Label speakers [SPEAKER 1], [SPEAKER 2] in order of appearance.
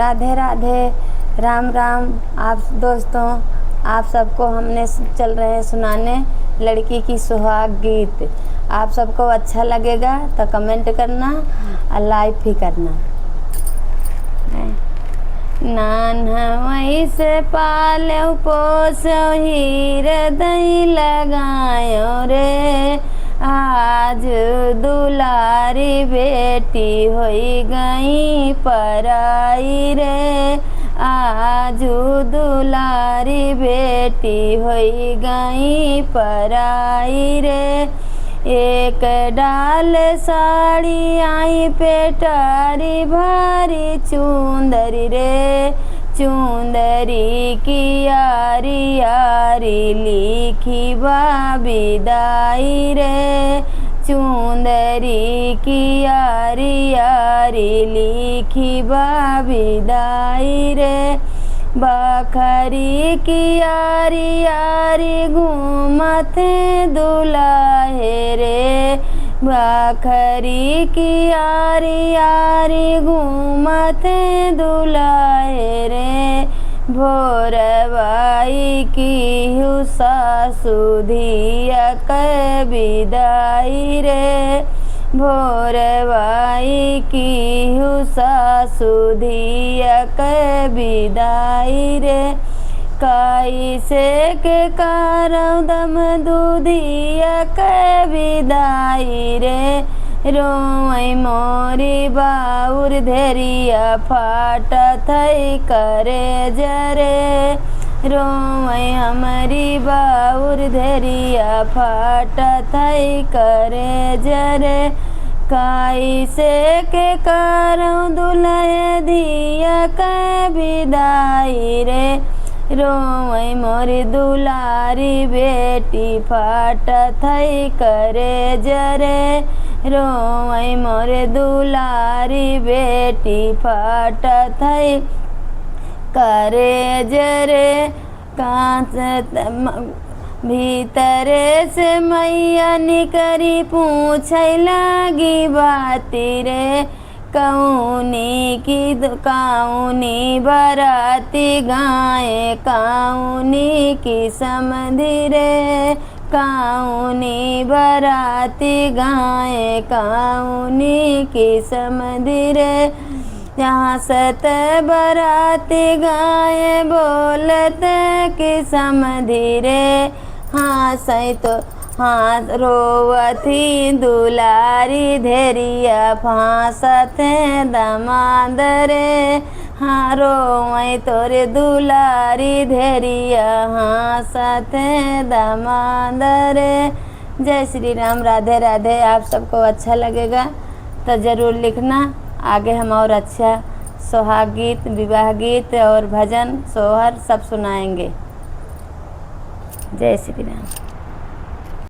[SPEAKER 1] राधे राधे, राम राम। आप दोस्तों, आप सबको हमने चल रहे हैं सुनाने लड़की की सुहाग गीत। आप सबको अच्छा लगेगा तो कमेंट करना और लाइक भी करना। नानहवई से पाल्यो पोस्यो हृदय लगायो रे, आज दुलारी बेटी होई गई पराई रे, आज दुलारी बेटी होई गई पराई रे। एक डाल साड़ी आई पेटारी भारी चुंदरी रे, चुंदरी की यारी यारी लिखी बाबिदाई रे, चुंदरी की यारी यारी लिखी बाबिदाई रे। बखरी की यारी यारी घूमते दुलाहे रे, बखरी की यारी यारी घूमते दुलाहे रे। भोरवाई की सासु धिया के विदाई रे, भोरवाई की सासु धिया के विदाई रे। कैसे के कारौ दम दूधिया के विदाई रे, रोई मोरी बाउर धेरिया फाटत करे जरे, रोई हमारी बाउर धेरिया फाटत करे जरे। कैसे के करौ दुल्हे धिया के विदाई रे, रोई मोरी दुलारी बेटी फाटत करे जरे, रोई मोरे दुलारी बेटी फाटत करे जरे। कांच भीतरे से मैया निकरी पूछै लागी बाती रे, कौनी की कौनी बराती गाए कौनी की समधि रे, कौनी बराती गाए कौनी की समधि रे। यहाँ सत बराती गाए बोलत की समधि रे, हाँ सही तो हाँ रोवथी दुलारी धेरिया फांसत दमाद रे, हाँ रोवई तोरे दुलारी धेरिया हाँसत दमाद रे। जय श्री राम, राधे राधे। आप सबको अच्छा लगेगा तो ज़रूर लिखना। आगे हम और अच्छा सुहाग गीत, विवाह गीत और भजन सोहर सब सुनाएंगे। जय श्री राम।